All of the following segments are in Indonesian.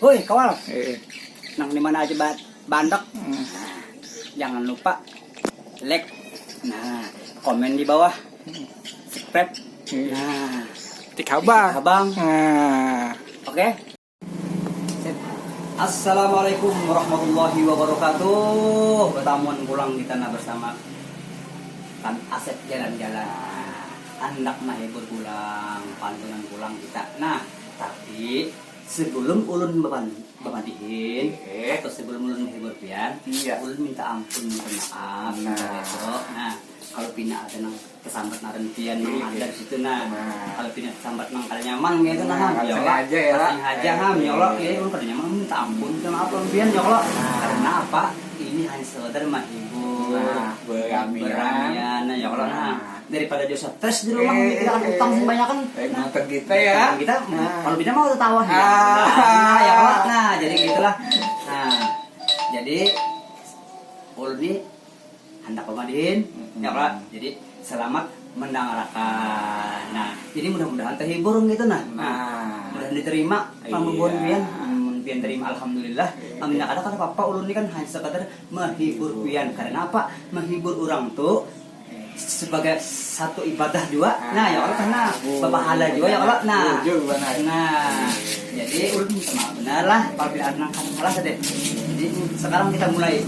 Woi kawal, nang di mana aja bandok. Jangan lupa like, nah komen di bawah, subscribe, nah tik abang. Oke. Assalamualaikum warahmatullahi wabarakatuh. Pertemuan pulang di tanah bersama kan Asep jalan-jalan. Hendak menghibur pulang, pantunan pulang kita. Nah, tapi sebelum ulun bemandihin atau sebelum ulun menghibur pian, ulun minta ampun, minta maaf, nah kalau pina ada nang kesambat naren pian ada di situ kalau pina kesambat nang kada nyaman gitu ya Allah aja ya Allah ulun kada nyaman minta ampun, minta maaf pian ya Allah. Karena apa? Ini hanya sekedar menghibur, beramian ya Allah. Daripada dia stres di rumah kita kan utang banyak kan nonton kita ya kita kalau bisa mau tertawa ya Allah. Nah jadi gitulah. Jadi ulun ini hendak pemandiin ya Allah. Jadi selamat mendengarkan. Nah jadi mudah-mudahan terhibur gitu mudah diterima pambubuhan pian terima alhamdulillah. Amin ada kata papa ulun ini kan hanya sekadar menghibur pian. Karena apa? Menghibur orang tuh sebagai satu ibadah juga. Nah ya Allah karena berpahala juga ya Allah. Nah jadi ulun minta maaf benar lah kalau bila ada salah saja. Jadi sekarang kita mulai.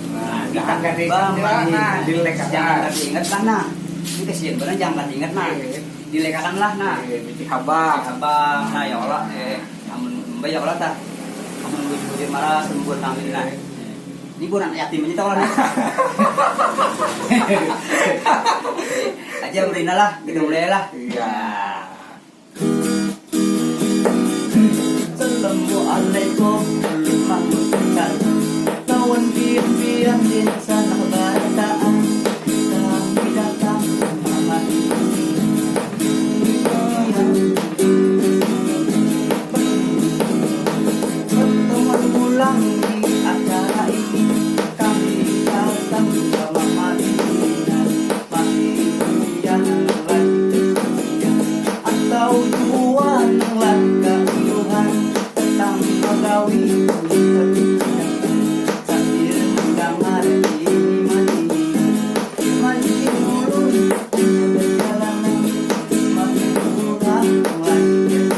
Kita jangan ingat lah. Ini kesian benar jangan ingat dilekakan lah habang. Nah ya Allah amun mbak ya Allah tah. Amun bujur marah sembur kami lah. Ini bukan anak yatim aja tau lah. Aja beri lah, kita mulai lah. Assalamualaikum warahmatullahi lawan pian di sana kebataan kami datang mengamati pertemuan pulang di acara ini kami datang bersama Madinah yang atau juan langkah Tuhan tentang pagawi sambil mendengar ini mati ulun perjalanan makin kurang lanjut.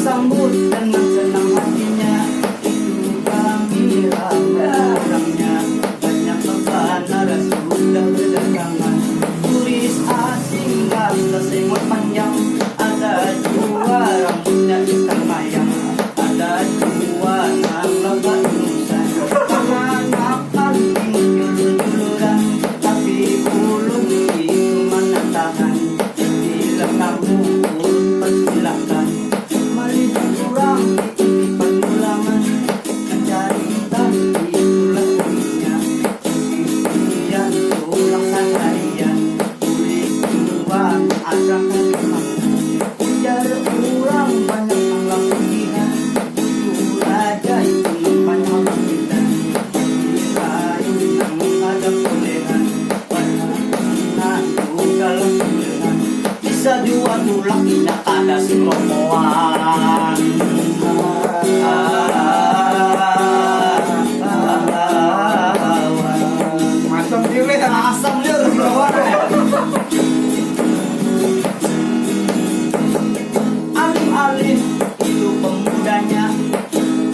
Sambut dengan senang hatinya. Masam juga ya. Asam dia di bawah. Alim-alim itu pemudanya,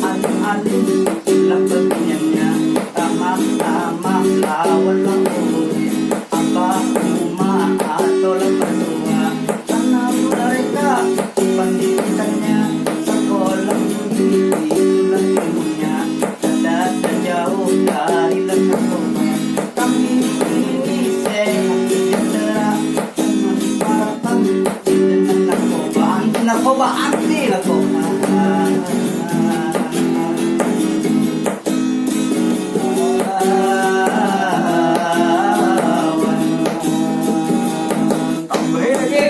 alim-alim itulah kebenyannya. Tamah-tamah lawan lampunya, apa rumah atau lepas tua. Karena mereka pendidikannya sekolah tinggi itulah ilmunya. Tidak jauh dari lekatnya. Kami ini sehat sejahtera, memanfaatkan dengan narkoba anti narkoba. Tambahin lagi.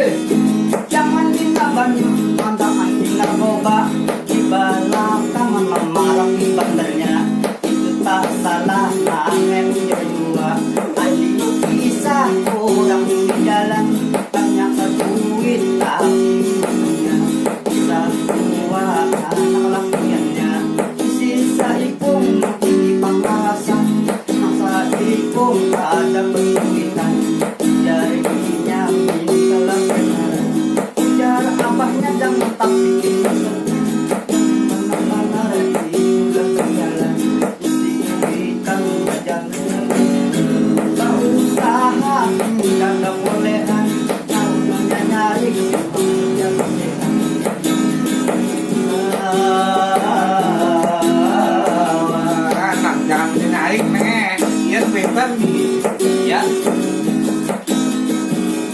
Jangan ditaban mantan anti narkoba, di belakang memarah di bandarnya. Itu tak salah, angin berdua. Ali bisa kurang di jalan, banyak duit tapi punya. Bisa tua anak lakiannya, sisa ipung tinggi pangkasan. Masa ipung ada kesulitan, jarinya mintalah kenalan. Ujar abahnya jangan tak bikin benar-benar itulah berjalan. Diberikan jangan tak usaha, kagak bolehan. Naunya nyari dia bolehan. Anak jangan dinarik neng. Iya bentar nih. Ya,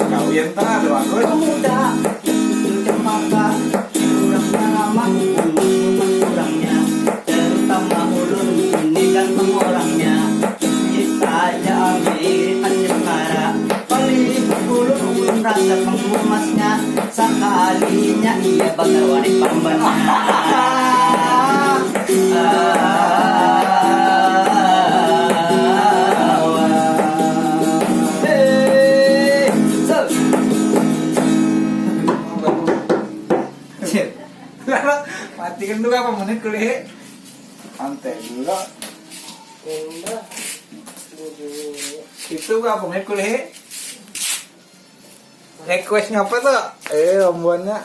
Kau yang tengah doang. pemuda itu cempaka, kurangnya lama umat kurangnya, terutama ulun ini ganteng orangnya. Kita aja ambil anjekara, paling ulun rasa penghumasnya, sekalinya ia bakal wadik pambannya. Hey, so. Matikan dulu apa menit kuliah. Santai dulu. Itu berapa menit kuliah? Requestnya apa tuh? Ombonya.